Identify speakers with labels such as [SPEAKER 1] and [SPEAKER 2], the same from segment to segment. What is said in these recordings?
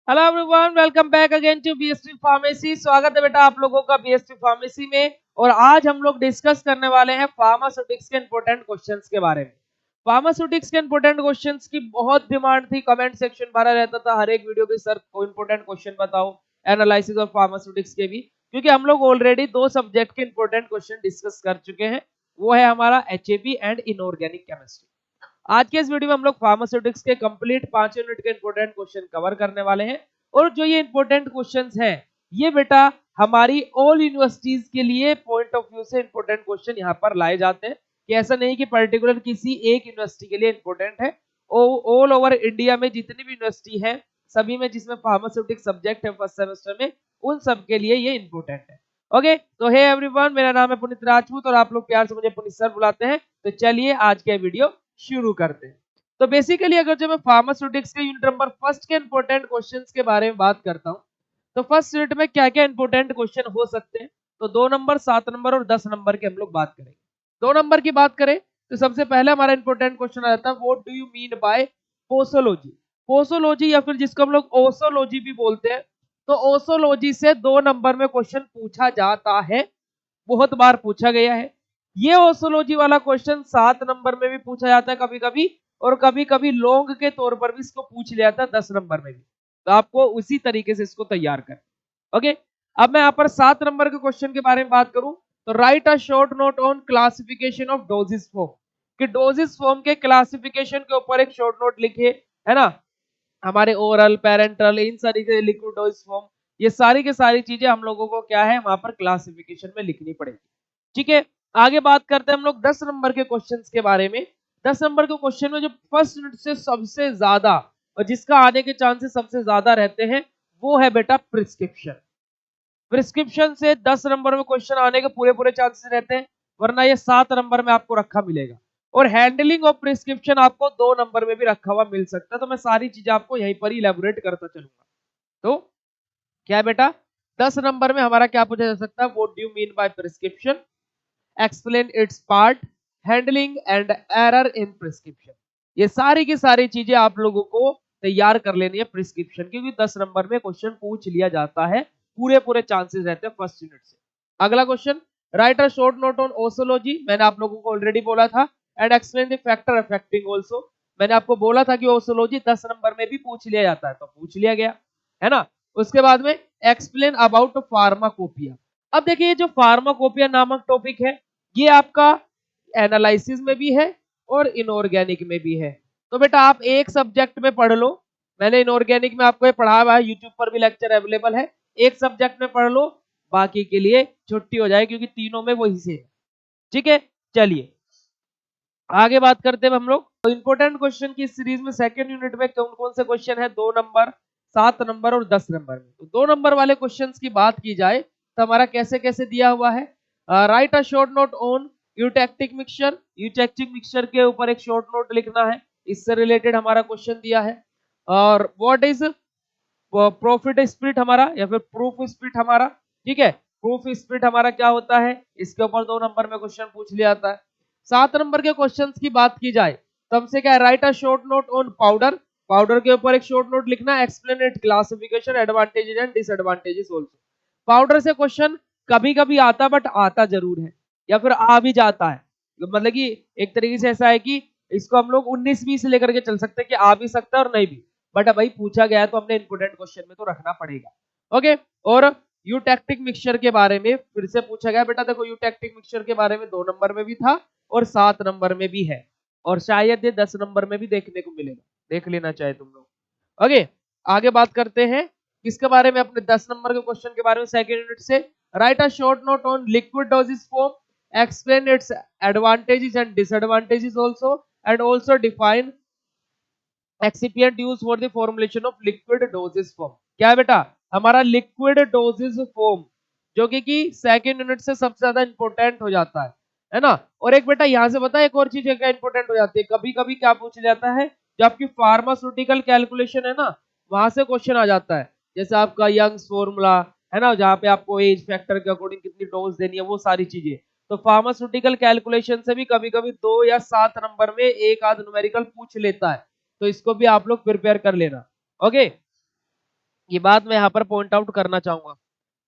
[SPEAKER 1] Hello everyone, welcome back again to BST pharmacy. स्वागत है बेटा आप लोगों का बीएसटी फार्मेसी में। और आज हम लोग डिस्कस करने वाले हैं फार्मास्यूटिक्स के इंपॉर्टेंट क्वेश्चंस के बारे में। फार्मास्यूटिक्स के इंपॉर्टेंट क्वेश्चंस की बहुत डिमांड थी, कमेंट सेक्शन भरा रहता था हर एक वीडियो के, सर को इंपॉर्टेंट क्वेश्चन बताओ एनालिसिस ऑफ फार्मास्यूटिक्स के भी, क्योंकि हम लोग ऑलरेडी दो सब्जेक्ट के इंपॉर्टेंट क्वेश्चन डिस्कस कर चुके हैं। वो है हमारा एचएपी एंड इनऑर्गेनिक केमिस्ट्री। आज के इस वीडियो में हम लोग फार्मास्यूटिक्स के कंप्लीट 5 यूनिट के इंपॉर्टेंट क्वेश्चन कवर करने वाले हैं। और जो ये इंपॉर्टेंट क्वेश्चंस हैं, ये बेटा हमारी ऑल यूनिवर्सिटीज के लिए पॉइंट ऑफ व्यू से इंपॉर्टेंट क्वेश्चन यहाँ पर लाए जाते हैं, कि ऐसा नहीं कि पर्टिकुलर किसी एक यूनिवर्सिटी के लिए इंपॉर्टेंट है। ऑल ओवर इंडिया में जितनी भी यूनिवर्सिटी है, सभी में जिसमें फार्मास्यूटिक्स सब्जेक्ट है फर्स्ट सेमेस्टर में, उन सब के लिए ये इंपॉर्टेंट है। ओके, तो हे एवरीवन, मेरा नाम है पुनीत राजपूत और आप लोग प्यार से मुझे पुनीत सर बुलाते हैं। तो चलिए आज के वीडियो शुरू करते हैं। तो बेसिकली अगर जो मैं फार्मास्यूटिक्स के यूनिट नंबर फर्स्ट के इंपॉर्टेंट क्वेश्चंस के बारे में बात करता हूं, तो फर्स्ट यूनिट में क्या क्या इंपॉर्टेंट क्वेश्चन हो सकते हैं, तो 2 नंबर, 7 नंबर और 10 नंबर के हम लोग बात करेंगे। 2 नंबर की बात करें तो सबसे पहले हमारा इंपॉर्टेंट क्वेश्चन आ जाता है, what do you mean by posology. Posology या फिर जिसको हम लोग ओसोलॉजी भी बोलते हैं, तो ओसोलॉजी से 2 नंबर में क्वेश्चन पूछा जाता है, बहुत बार पूछा गया है। ये ओसोलॉजी वाला क्वेश्चन 7 नंबर में भी पूछा जाता है कभी कभी, और कभी कभी लॉन्ग के तौर पर भी इसको पूछ लिया जाता है 10 नंबर में भी। तो आपको उसी तरीके से इसको तैयार कर। ओके, अब मैं यहाँ पर 7 नंबर के क्वेश्चन के बारे में बात करूं, तो right a short note on classification of doses form, कि डोजेस फॉर्म के क्लासिफिकेशन के ऊपर एक शॉर्ट नोट लिखे, है ना। हमारे ओरल, पेरेंटल, इन सारी के लिक्विड डोज फॉर्म, ये सारी की सारी चीजें हम लोगों को क्या है वहां पर क्लासिफिकेशन में लिखनी पड़ेगी। ठीक है, आगे बात करते हैं हम लोग 10 नंबर के क्वेश्चंस के बारे में। 10 नंबर के क्वेश्चन में जो फर्स्ट यूनिट से सबसे ज्यादा और जिसका आने के चांसेस सबसे ज्यादा रहते हैं, वो है बेटा प्रिस्क्रिप्शन। प्रिस्क्रिप्शन से 10 नंबर में क्वेश्चन आने के पूरे पूरे चांसेस रहते हैं, वरना ये 7 नंबर में आपको रखा मिलेगा। और हैंडलिंग ऑफ प्रिस्क्रिप्शन आपको 2 नंबर में भी रखा हुआ मिल सकता है। तो मैं सारी चीजें आपको यहीं पर ही इलेबोरेट करता चलूंगा। तो क्या है बेटा, 10 नंबर में हमारा क्या पूछा जा सकता है, what do you mean bye prescription, explain it's part, handling and error in prescription. ये सारी की सारी चीजें आप लोगों को तैयार कर लेनी है प्रिस्क्रिप्शन, क्योंकि 10 नंबर में क्वेश्चन पूछ लिया जाता है, पूरे पूरे चांसेस रहते हैं फर्स्ट यूनिट से। अगला question, write a short note on posology, मैंने आप लोगों को ऑलरेडी बोला था, and explain the factor affecting also. मैंने आपको बोला था कि ओसोलॉजी 10 नंबर में भी पूछ लिया जाता है, तो पूछ लिया गया, है ना। उसके बाद में एक्सप्लेन अबाउट फार्माकोपिया। अब देखिए, ये जो फार्माकोपिया नामक टॉपिक है, ये आपका एनालिसिस में भी है और इनऑर्गेनिक में भी है। तो बेटा आप एक सब्जेक्ट में पढ़ लो, मैंने इनऑर्गेनिक में आपको ये पढ़ा हुआ है, यूट्यूब पर भी लेक्चर अवेलेबल है, एक सब्जेक्ट में पढ़ लो, बाकी के लिए छुट्टी हो जाए, क्योंकि तीनों में वही से है। ठीक है, चलिए आगे बात करते हैं हम लोग। तो इंपॉर्टेंट क्वेश्चन की सीरीज में सेकंड यूनिट में कौन कौन से क्वेश्चन है, 2 नंबर, 7 नंबर और 10 नंबर में। तो 2 नंबर वाले क्वेश्चंस की बात की जाए तो हमारा कैसे कैसे दिया हुआ है, right a short note on eutectic mixture. Eutectic mixture के ऊपर एक शॉर्ट नोट लिखना है, इससे रिलेटेड हमारा क्वेश्चन दिया है। और व्हाट इज प्रॉफिट स्प्लिट हमारा, या फिर प्रूफ स्प्लिट हमारा। ठीक है, प्रूफ स्प्लिट हमारा क्या होता है, इसके ऊपर 2 नंबर में क्वेश्चन पूछ लिया जाता है। 7 नंबर के क्वेश्चंस की बात की जाए तो हमसे क्या है, right a short note on powder. Powder के ऊपर एक शॉर्ट नोट लिखना है, explain it classification, advantages and disadvantages also. Powder से क्वेश्चन कभी कभी आता, बट आता जरूर है, या फिर आ भी जाता है। मतलब कि एक तरीके से ऐसा है कि इसको हम लोग 19-20 लेकर के चल सकते हैं, कि आ भी सकता है और नहीं भी, बट भाई पूछा गया है तो हमने इंपोर्टेंट क्वेश्चन में तो रखना पड़ेगा। ओके, और यूटेक्टिक मिक्सचर के बारे में फिर से पूछा गया। बेटा देखो, यूटेक्टिक मिक्सचर के बारे में 2 नंबर में भी था और 7 नंबर में भी है, और शायद ये 10 नंबर में भी देखने को मिलेगा, देख लेना चाहे तुम लोग। ओके, आगे बात करते हैं किसके बारे में, अपने 10 नंबर के क्वेश्चन के बारे में सेकंड यूनिट से। Right a short note on liquid dosage form, explain its advantages and disadvantages also, and also define excipient use for the formulation of liquid dosage form. क्या है बेटा, हमारा लिक्विड डोजेस फॉर्म, जो कि second unit से सबसे ज्यादा important हो जाता है ना। और एक बेटा यहाँ से बता, एक और चीज क्या इंपॉर्टेंट हो जाती है, कभी कभी क्या पूछ जाता है, जो आपकी फार्मास्यूटिकल कैलकुलेशन है ना, वहां से क्वेश्चन आ जाता है। जैसे आपका यंग्स फॉर्मूला है ना, जहाँ पे आपको एज फैक्टर के अकॉर्डिंग कितनी डोज देनी है, वो सारी चीजें। तो फार्मास्यूटिकल कैलकुलेशन से भी कभी कभी 2 या 7 नंबर में एक आध न्यूमेरिकल पूछ लेता है, तो इसको भी आप लोग प्रिपेयर कर लेना। ओके, ये बात मैं यहाँ पर पॉइंट आउट करना चाहूंगा।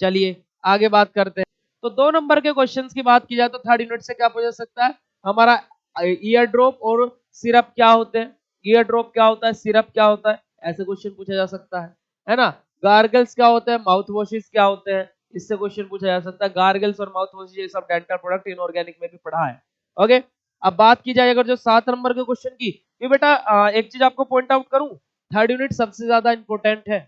[SPEAKER 1] चलिए आगे बात करते हैं। तो 2 नंबर के क्वेश्चंस की बात की जाए तो थर्ड यूनिट से क्या पूछा सकता है हमारा, ईयर ड्रॉप और सिरप क्या होते हैं, ईयर ड्रॉप क्या होता है, सिरप क्या होता है, ऐसे क्वेश्चन पूछा जा सकता है ना। गार्गल्स क्या होते हैं, माउथ वॉशेस क्या होते हैं, इससे क्वेश्चन पूछा जा सकता है। गार्गल्स और माउथ वॉशेस ये सब डेंटल प्रोडक्ट इनऑर्गेनिक में भी पढ़ा है। ओके, अब बात की जाए अगर जो 7 नंबर के क्वेश्चन की, ये बेटा एक चीज आपको पॉइंट आउट करूं, थर्ड यूनिट सबसे ज्यादा इंपॉर्टेंट है।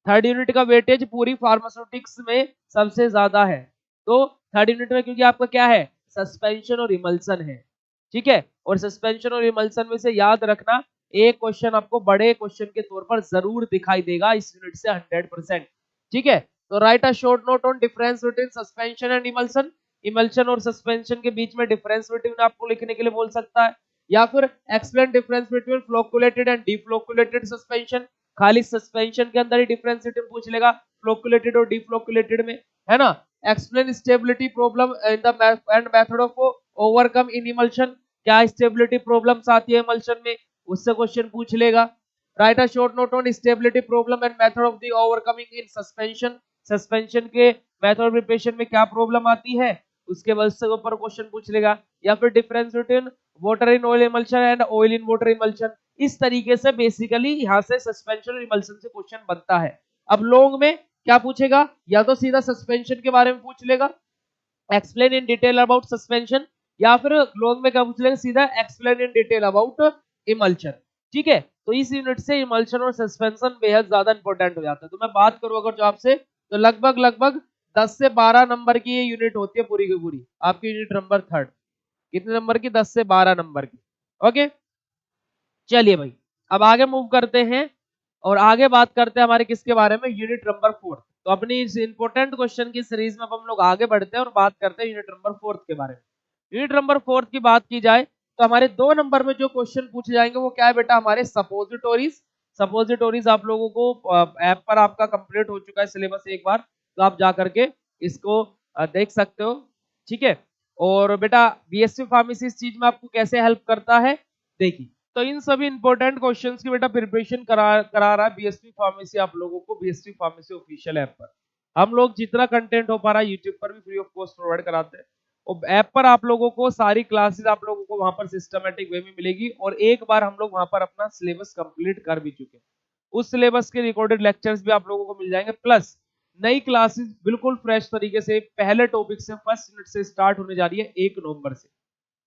[SPEAKER 1] थर्ड यूनिट का वेटेज पूरी फार्मास्यूटिक्स में सबसे ज्यादा है। तो थर्ड यूनिट में क्योंकि आपका क्या है, सस्पेंशन और इमल्सन है, ठीक है। और सस्पेंशन और इमल्सन में से याद रखना एक क्वेश्चन आपको बड़े क्वेश्चन के तौर पर जरूर दिखाई देगा इस यूनिट से 100%, ठीक है। तो right a short note on difference between suspension and emulsion, emulsion और सस्पेंशन के बीच में डिफरेंस बिटवीन आपको लिखने के लिए बोल सकता है, या फिर explain difference between flocculated and deflocculated suspension, खाली सस्पेंशन के अंदर ही डिफरेंस पूछ लेगा फ्लोकुलेटेड और डीफ्लोकुलेटेड में, है ना। Explain stability problem in the end method of overcome in emulsion, क्या स्टेबिलिटी प्रॉब्लम्स आती है इमल्शन में, उससे क्वेश्चन पूछ लेगा। Right a short note on stability problem and method of the overcoming in suspension, suspension के मेथड प्रिपरेशन में क्या प्रॉब्लम आती है, उसके बाद से ऊपर क्वेश्चन पूछ लेगा। या फिर difference between water in oil emulsion and oil in water emulsion, इस तरीके से बेसिकली यहाँ से सस्पेंशन और इमल्शन से क्वेश्चन बनता है। अब लॉन्ग में क्या पूछेगा, या तो सीधा सस्पेंशन के बारे में पूछ लेगा, explain in detail about suspension, या फिर लॉन्ग में क्या पूछ लेगा, सीधा explain in detail about emulsion, ठीक है। तो इस यूनिट से इमल्शन और सस्पेंशन बेहद ज्यादा इंपॉर्टेंट हो जाता है। तो मैं बात करूं अगर जो आपसे, तो लगभग लगभग 10 से 12 नंबर की ये यूनिट होती है पूरी की पूरी, आपकी यूनिट नंबर थर्ड कितने नंबर की, 10 से 12 नंबर की। ओके, चलिए भाई अब आगे मूव करते हैं और आगे बात करते हैं हमारे किसके बारे में, यूनिट नंबर 4। तो अपनी इस इंपॉर्टेंट क्वेश्चन की सीरीज में अब हम लोग आगे बढ़ते हैं और बात करते हैं यूनिट नंबर 4 के बारे में। यूनिट नंबर 4 की बात की जाए तो हमारे 2 नंबर में जो क्वेश्चन पूछे जाएंगे वो क्या है बेटा, हमारे सपोजिटोरीज। सपोजिटोरीज आप लोगों को ऐप पर आपका कंप्लीट हो चुका है सिलेबस एक बार, तो आप जा करके इसको देख सकते हो, ठीक है। और बेटा बीएससी फार्मेसी इस चीज में आपको कैसे हेल्प करता है, देखिए। तो इन सभी इंपॉर्टेंट क्वेश्चंस की बेटा प्रिपरेशन करा रहा है बीएससी फार्मेसी आप लोगों को, बीएससी फार्मेसी ऑफिशियल ऐप पर। हम लोग जितना कंटेंट हो पा रहा है यूट्यूब पर भी फ्री ऑफ कॉस्ट प्रोवाइड कराते हैं, और ऐप पर आप लोगों को सारी क्लासेस आप लोगों को वहां पर सिस्टमेटिक वे में मिलेगी। और एक बार हम लोग वहां पर अपना सिलेबस कंप्लीट कर भी चुके हैं, उस सिलेबस के रिकॉर्डेड लेक्चर्स भी आप लोगों को मिल जाएंगे, प्लस नई क्लासेस बिल्कुल फ्रेश तरीके से पहले टॉपिक से फर्स्ट यूनिट से स्टार्ट होने जा रही है 1 नवंबर से।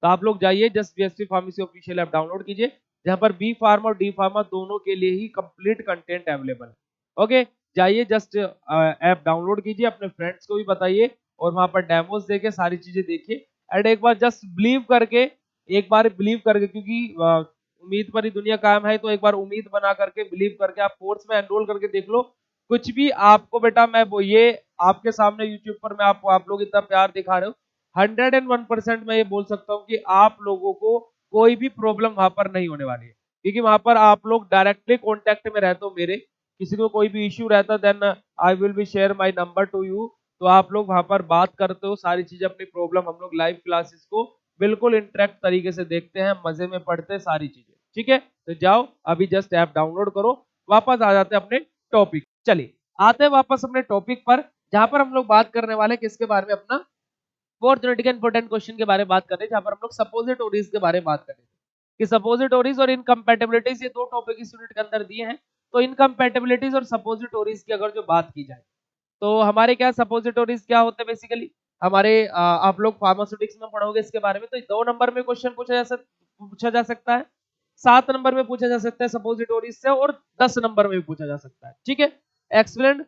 [SPEAKER 1] तो आप लोग जाइए just BSc pharmacy official app download कीजिए, जहां पर बी फार्मा और डी फार्मा दोनों के लिए ही कंप्लीट कंटेंट अवेलेबल है। ओके, जाइए जस्ट ऐप डाउनलोड कीजिए, अपने फ्रेंड्स को भी बताइए और वहां पर डेमोस देके सारी चीजें देखिए। एंड एक बार जस्ट बिलीव करके, एक बार बिलीव करके, क्योंकि उम्मीद पर ही दुनिया कायम है, तो एक बार उम्मीद बना करके बिलीव करके आप कोर्स में एनरोल करके देख लो। कुछ भी आपको बेटा मैं वो ये आपके सामने यूट्यूब पर मैं आपको, आप लोग इतना प्यार दिखा रहे हो, 101% मैं ये बोल सकता हूँ कि आप लोगों को कोई भी प्रॉब्लम वहां पर नहीं होने वाली है, क्योंकि वहां पर आप लोग डायरेक्टली कांटेक्ट में रहते हो मेरे, किसी को कोई भी इश्यू रहता then I will be share my number to you, तो आप लोग वहां पर बात करते हो सारी चीजें, अपनी प्रॉब्लम हम लोग लाइव क्लासेस को बिल्कुल इंटरेक्ट तरीके से देखते हैं, मजे में पढ़ते हैं सारी चीजें, ठीक है। तो जाओ अभी जस्ट ऐप डाउनलोड करो, वापस आ जाते हैं अपने टॉपिक। चलिए आते हैं वापस अपने टॉपिक पर, जहां पर हम लोग बात करने वाले किसके बारे में, अपना फोर्थ यूनिट के इंपॉर्टेंट क्वेश्चन के बारे में बात कर रहे हैं, जहां पर हम लोग सपोजिटोरीज के बारे में बात कर रहे हैं कि सपोजिटोरीज और इनकम्पैटिबिलिटीज ये दो टॉपिक इस यूनिट के अंदर दिए हैं। तो इनकम्पैटिबिलिटीज और सपोजिटोरीज की अगर जो बात की जाए तो हमारे क्या सपोजिटोरीज क्या होते हैं, बेसिकली हमारे आप लोग फार्मास्यूटिक्स में पढ़ोगे इसके बारे में, तो 2 नंबर में क्वेश्चन पूछा जा सकता है, 7 नंबर में पूछा जा सकता है सपोजिटोरीज से, और 10 नंबर में भी पूछा जा सकता है, ठीक है। Explain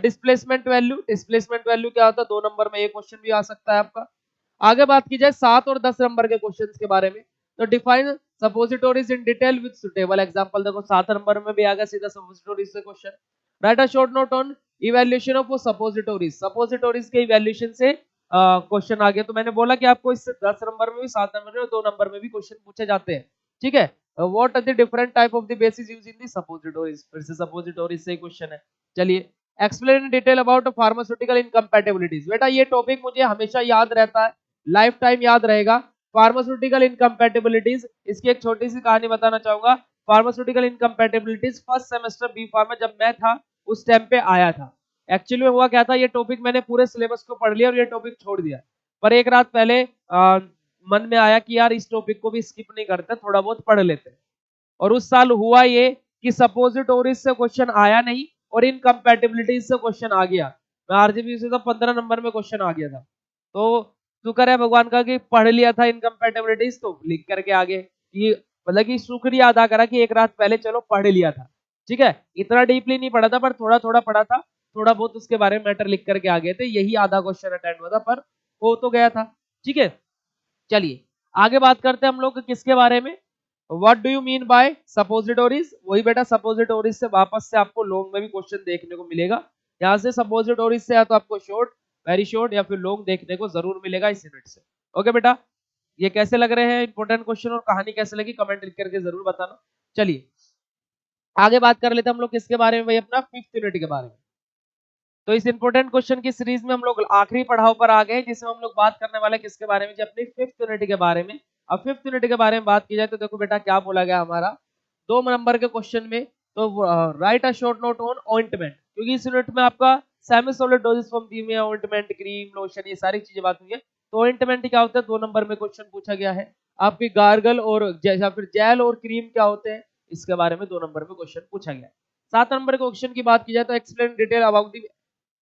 [SPEAKER 1] displacement value, displacement value क्या होता है, 2 नंबर में ये क्वेश्चन भी आ सकता है आपका। आगे बात की जाए 7 और 10 नंबर के क्वेश्चंस के बारे में, तो define suppositories in detail with suitable example, देखो 7 नंबर में भी आ गया सीधा सपोजिटोरीज से question. Write a short note on evaluation of suppositories, suppositories के इवैल्यूएशन से क्वेश्चन आ गया। तो मैंने बोला कि आपको इससे 10 नंबर में भी, 7 नंबर में, 2 नंबर में भी क्वेश्चन पूछे जाते हैं, ठीक है। What are the different type of the basis used in the suppositories, फिर से सपोजिटोरीज से क्वेश्चन है। चलिए explain in detail about pharmaceutical incompatibilities, बेटा ये टॉपिक मुझे हमेशा याद रहता है, लाइफ टाइम याद रहेगा। फार्मास्यूटिकल इनकम्पैटिबिलिटीज, इसकी एक छोटी सी कहानी बताना चाहूंगा। Pharmaceutical incompatibilities first semester B pharma जब मैं था, उस टाइम पे आया था। एक्चुअली में हुआ क्या था, ये टॉपिक मैंने पूरे सिलेबस को पढ़ लिया और ये टॉपिक छोड़ दिया, पर एक रात पहले मन में आया कि यार इस टॉपिक को भी स्किप नहीं करते, थोड़ा बहुत पढ़ लेते। और उस साल हुआ ये कि सपोजिटोरीज से क्वेश्चन आया नहीं और इनकम्पैटिबिलिटीज से क्वेश्चन आ गया। मैं आरजीबी से तो 15 नंबर में क्वेश्चन आ गया था। तो शुक्र है भगवान का कि पढ़ लिया था इनकम्पैटिबिलिटीज, तो लिख करके आगे कि मतलब कि शुक्रिया अदा करा कि एक रात पहले चलो पढ़ लिया था। ठीक है, इतना डीपली नहीं पढ़ा था पर थोड़ा थोड़ा पढ़ा था, थोड़ा बहुत उसके बारे में मैटर लिख करके आ गए थे। यही आधा क्वेश्चन अटेंड हुआ था पर हो तो गया था। ठीक है, चलिए आगे बात करते हैं हम लोग किसके बारे में। What do you mean by suppositories? वही बेटा, सपोजिटोरीज से वापस से आपको लॉन्ग में भी क्वेश्चन देखने को मिलेगा। यहाँ से सपोजिटोरीज से या तो आपको शॉर्ट, वेरी शॉर्ट या फिर लॉन्ग देखने को जरूर मिलेगा इस यूनिट से। ओके बेटा, ये कैसे लग रहे हैं इंपॉर्टेंट क्वेश्चन और कहानी कैसे लगी कमेंट लिख करके जरूर बताना। चलिए आगे बात कर लेते हैं हम लोग किसके बारे में भाई, अपना 5th यूनिट के बारे में। तो इस इंपॉर्टेंट क्वेश्चन की सीरीज में हम लोग आखिरी पड़ाव पर आ गए हैं, जिसमें हम लोग बात करने वाले किसके बारे में, अपनी 5th यूनिट के बारे में। अब 5th यूनिट के बारे में बात की जाए तो देखो बेटा क्या बोला गया हमारा 2 नंबर के क्वेश्चन में, तो right a short note on ointment, क्योंकि इस यूनिट में आपका सेमी सॉलिड डोजेस फॉर्म दी हुई है, ऑइंटमेंट, क्रीम, लोशन, ये सारी चीजें बात हुई है। तो ऑइंटमेंट क्या होता है 2 नंबर में क्वेश्चन पूछा गया है। आपकी गार्गल और या फिर जेल और क्रीम क्या होते हैं, इसके बारे में 2 नंबर में क्वेश्चन पूछा गया है। 7 नंबर के क्वेश्चन की बात की जाए तो explain detail about the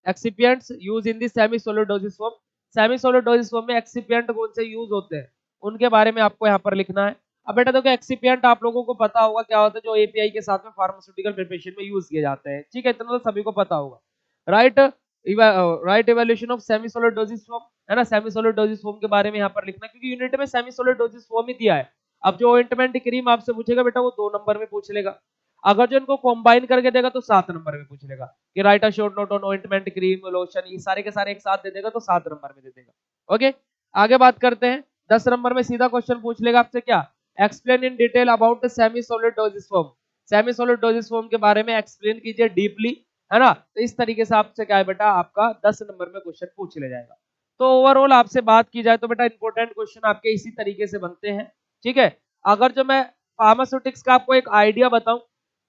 [SPEAKER 1] excipients use in the semi solid doses form. Semi solid doses form में एक्सिपिएंट कौन से यूज होते हैं उनके बारे में आपको यहाँ पर लिखना है। अब बेटा देखो एक्सिपिएंट आप लोगों को पता होगा क्या होता है, जो एपीआई के साथ में फार्मास्यूटिकल प्रिपरेशन में यूज किए जाते हैं। ठीक है, इतना तो सभी को पता होगा। Right right evaluation of semi solid doses form, है ना, सेमी सॉलिड डोजेस फॉर्म के बारे में यहाँ पर लिखना, क्योंकि यूनिट में सेमी सॉलिड डोजेस फॉर्म ही दिया है। अब जो ऑइंटमेंट क्रीम आपसे पूछेगा बेटा वो 2 नंबर में पूछ लेगा। अगर जो इनको कंबाइन करके देगा तो 7 नंबर में पूछ लेगा कि right a short note on ointment, cream, lotion, ये सारे के सारे एक साथ दे देगा तो 7 नंबर में दे देगा। ओके, आगे बात करते हैं। 10 नंबर में सीधा क्वेश्चन पूछ लेगा आपसे क्या, explain in detail about semi solid doses form. Semi solid doses form के बारे में एक्सप्लेन कीजिए डीपली, है ना। तो इस तरीके से आपसे क्या है बेटा, आपका 10 नंबर में क्वेश्चन पूछ लिया जाएगा। तो ओवरऑल आपसे बात की जाए तो बेटा इंपॉर्टेंट क्वेश्चन आपके इसी तरीके से बनते हैं। ठीक है, अगर जो मैं फार्मास्यूटिक्स का आपको एक आइडिया बताऊं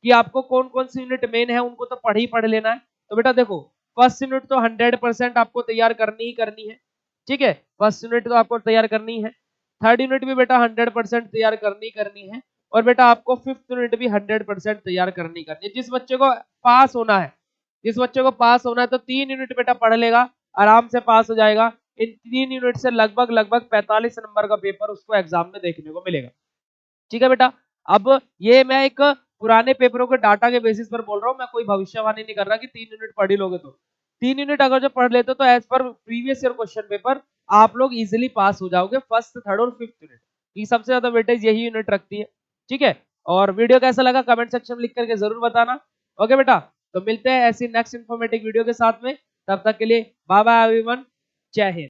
[SPEAKER 1] कि आपको कौन कौन सी यूनिट मेन है, उनको तो पढ़ लेना है। तो बेटा देखो फर्स्ट यूनिट तो 100% आपको तैयार करनी ही करनी है। ठीक है, फर्स्ट यूनिट तो आपको तैयार करनी है। थर्ड यूनिट भी बेटा 100% तैयार करनी है। और बेटा आपको 5th यूनिट भी 100% तैयार करनी है। जिस बच्चे को पास होना है, जिस बच्चे को पास होना है तो 3 यूनिट बेटा पढ़ लेगा, आराम से पास हो जाएगा। इन 3 यूनिट से लगभग 45 नंबर का पेपर उसको एग्जाम में देखने को मिलेगा। ठीक है बेटा, अब ये मैं एक पुराने पेपरों के डाटा के बेसिस पर बोल रहा हूँ, मैं कोई भविष्यवाणी नहीं कर रहा कि 3 यूनिट पढ़ ही लोगे। तो 3 यूनिट अगर जो पढ़ लेते हो तो as per previous year question paper आप लोग इजीली पास हो जाओगे फर्स्ट, थर्ड और 5th यूनिट की। सबसे ज्यादा वेटेज यही यूनिट रखती है। ठीक है, और वीडियो कैसा लगा कमेंट सेक्शन में लिख करके जरूर बताना। ओके बेटा, तो मिलते हैं ऐसी नेक्स्ट इन्फॉर्मेटिव वीडियो के साथ में, तब तक के लिए बाय बाय एवरीवन, जय हिंद।